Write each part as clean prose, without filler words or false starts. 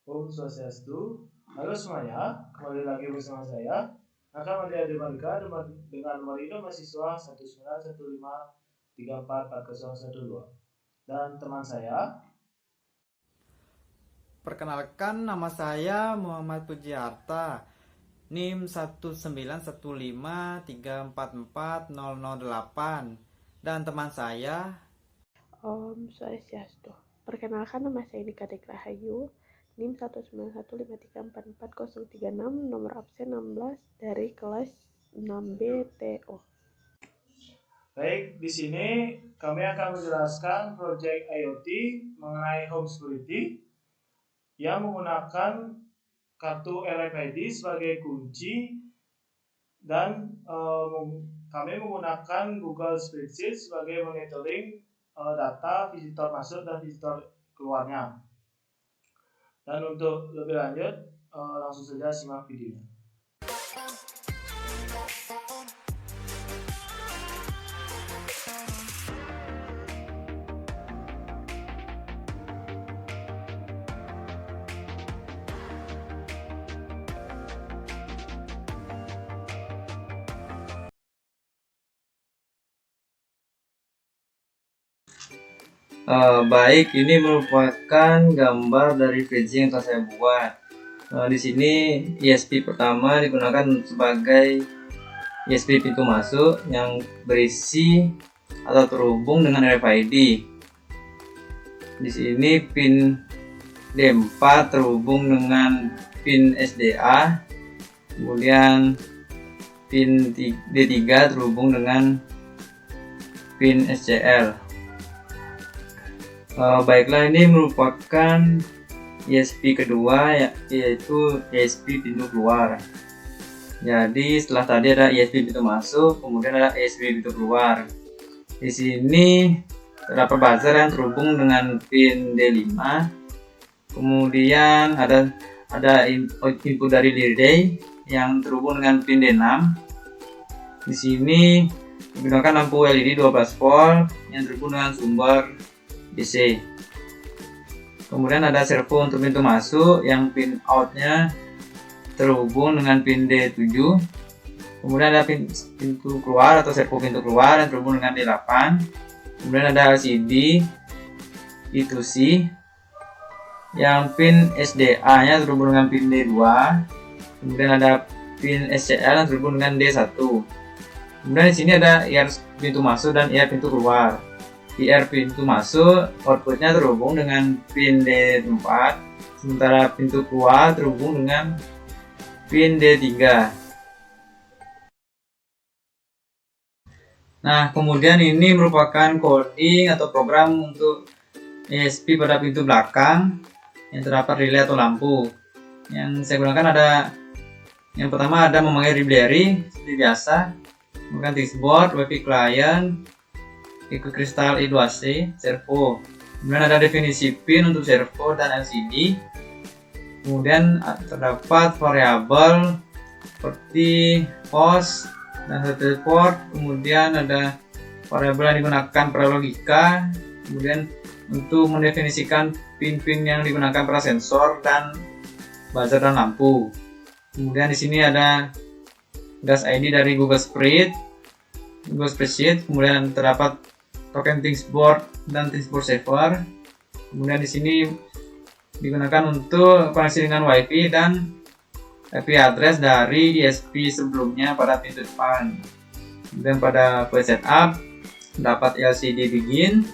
Om Swastiastu. Halo semuanya, kembali lagi bersama saya Naka Mandia Demarika dengan nomor induk mahasiswa 19153444012 dan teman saya. Perkenalkan, nama saya Muhammad Pujiarta, NIM 19153444008, dan teman saya Om Swastiastu. Perkenalkan, nama saya Nika Dek Rahayu, NIM 19153444036, nomor absen 16 dari kelas 6B TO. Baik, di sini kami akan menjelaskan proyek IoT mengenai home security yang menggunakan kartu RFID sebagai kunci dan kami menggunakan Google Spreadsheet sebagai monitoring data visitor masuk dan visitor keluarnya. Dan untuk lebih lanjut, langsung saja simak videonya. Baik, ini merupakan gambar dari bridging yang telah saya buat. Di sini ISP pertama digunakan sebagai ISP pintu masuk yang berisi atau terhubung dengan RFID. Di sini pin D4 terhubung dengan pin SDA, kemudian pin D3 terhubung dengan pin SCL. Baiklah, ini merupakan ISP kedua, yaitu ISP pintu keluar. Jadi setelah tadi ada ISP pintu masuk, kemudian ada ISP pintu keluar. Di sini terdapat buzzer yang terhubung dengan pin D5. Kemudian ada input dari relay yang terhubung dengan pin D6. Di sini menggunakan lampu LED 12 volt yang terhubung dengan sumber DC. Kemudian ada servo untuk pintu masuk yang pin outnya terhubung dengan pin D7. Kemudian ada pintu keluar atau servo pintu keluar yang terhubung dengan D8. Kemudian ada LCD I2C yang pin SDA nya terhubung dengan pin D2. Kemudian ada pin SCL yang terhubung dengan D1. Kemudian di sini ada IR pintu masuk dan IR pintu keluar. IR pintu masuk outputnya terhubung dengan pin D4, sementara pintu keluar terhubung dengan pin D3. Nah, kemudian ini merupakan coding atau program untuk ISP pada pintu belakang yang terdapat relay atau lampu. Yang saya gunakan yang pertama ada memanggil library seperti biasa, kemudian Tixboard, WiFi client, ikut kristal I2C, servo. Kemudian ada definisi pin untuk servo dan LCD. Kemudian terdapat variabel seperti host dan satelit port. Kemudian ada variabel yang digunakan pada logika. Kemudian untuk mendefinisikan pin-pin yang digunakan pada sensor dan buzzer dan lampu. Kemudian di sini ada gas ID dari Google Spreadsheet. Kemudian terdapat token Tixboard dan Tixboard Saver. Kemudian di sini digunakan untuk koneksi dengan WiFi dan IP address dari ISP sebelumnya pada pintu depan. Kemudian pada file setup dapat LCD begin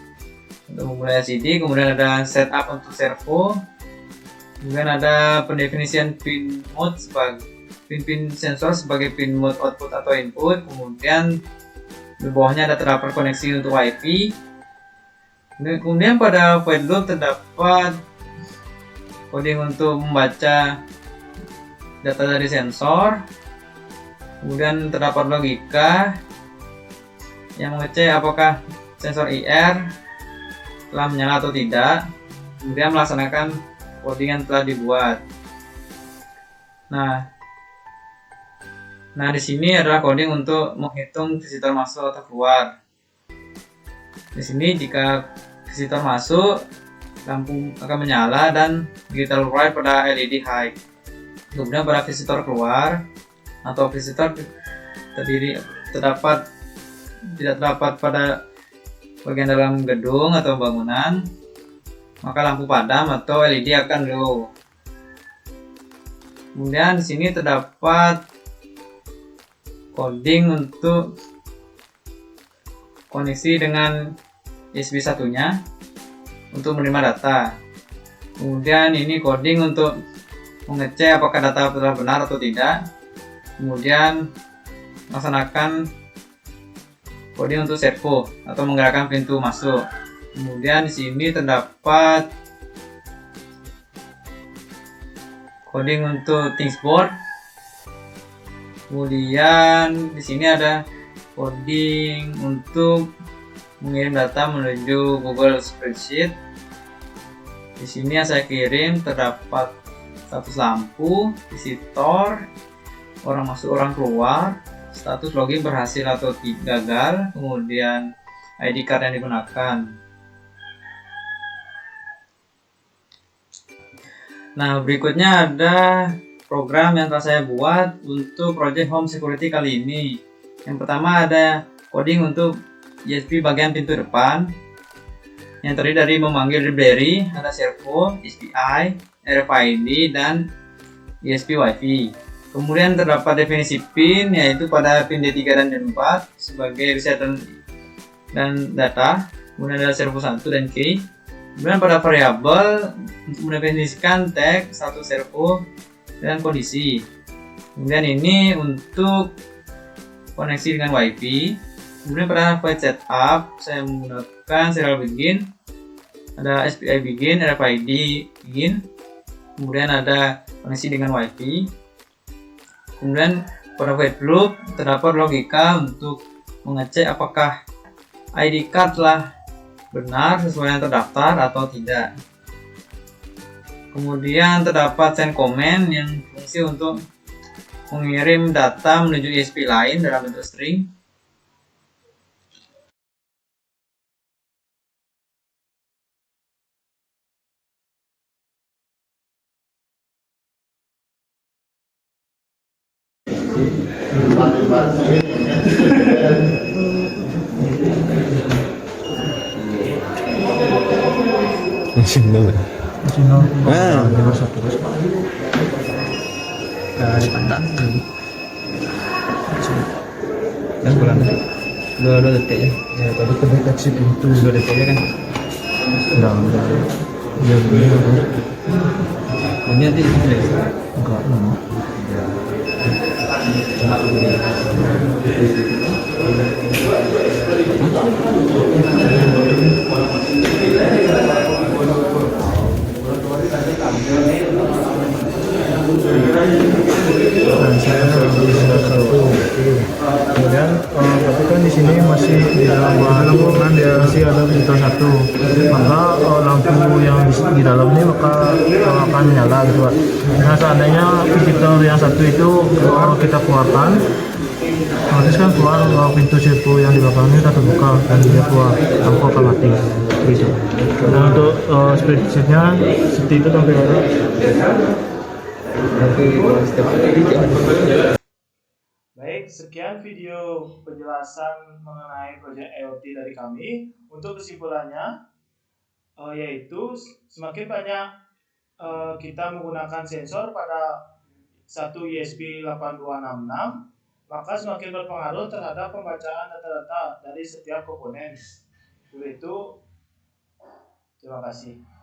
untuk memulai LCD. Kemudian ada setup untuk servo. Kemudian ada pendefinisian pin mode sebagai pin sensor sebagai pin mode output atau input. Kemudian di bawahnya ada terdapat koneksi untuk WiFi. Kemudian pada void loop terdapat coding untuk membaca data dari sensor. Kemudian terdapat logika yang mengecek apakah sensor IR telah menyala atau tidak. Kemudian melaksanakan coding yang telah dibuat. Nah, di sini adalah coding untuk menghitung visitor masuk atau keluar. Di sini jika visitor masuk, lampu akan menyala dan digital bright pada LED high. Kemudian pada visitor keluar atau visitor tidak terdapat pada bagian dalam gedung atau bangunan, maka lampu padam atau LED akan low. Kemudian di sini terdapat coding untuk koneksi dengan USB satunya untuk menerima data. Kemudian ini coding untuk mengecek apakah data telah benar atau tidak. Kemudian laksanakan coding untuk servo atau menggerakkan pintu masuk. Kemudian di sini terdapat coding untuk ThingsBoard. Kemudian di sini ada coding untuk mengirim data menuju Google Spreadsheet. Di sini yang saya kirim terdapat status lampu, visitor, orang masuk orang keluar, status login berhasil atau gagal, kemudian ID card yang digunakan. Nah, berikutnya ada program yang telah saya buat untuk project home security kali ini. Yang pertama ada coding untuk USB bagian pintu depan yang terdiri dari memanggil library, ada servo, SPI, RFID, dan USB Wi-Fi. Kemudian terdapat definisi pin, yaitu pada pin D3 dan D4 sebagai reset dan data. Kemudian ada servo 1 dan key. Kemudian pada variabel untuk mendefinisikan tag satu servo dan kondisi. Kemudian ini untuk koneksi dengan Wi-Fi. Kemudian pada file setup saya menggunakan serial begin, ada SPI begin, RFID begin. Kemudian ada koneksi dengan Wi-Fi. Kemudian pada while loop terdapat logika untuk mengecek apakah ID card telah benar sesuai yang terdaftar atau tidak. Kemudian terdapat send command yang fungsi untuk mengirim data menuju ISP lain dalam bentuk string. Sino? Ah, Dari pantat. Dan bulan 2 detik ya. ya tadi kedeteksi pintu 2 detik ya kan. enggak ya begini Bunyi nanti enggak lama dan saya bisa satu kemudian tapi kan di sini masih di dalam bahan ruangan ya masih ada filter satu maka lampu yang di dalam ini maka akan menyala gitu Pak. Nah seandainya filter yang satu itu kita keluarkan otomatis kan keluar pintu servo yang di belakang ini kita terbuka dan dia keluar lampu akan mati gitu. Dan untuk spreadsheetnya seperti itu tampilannya. Baik, sekian video penjelasan mengenai proyek IoT dari kami. Untuk kesimpulannya, yaitu semakin banyak kita menggunakan sensor pada satu ISP 8266, maka semakin berpengaruh terhadap pembacaan data-data dari setiap komponen. Itu, terima kasih.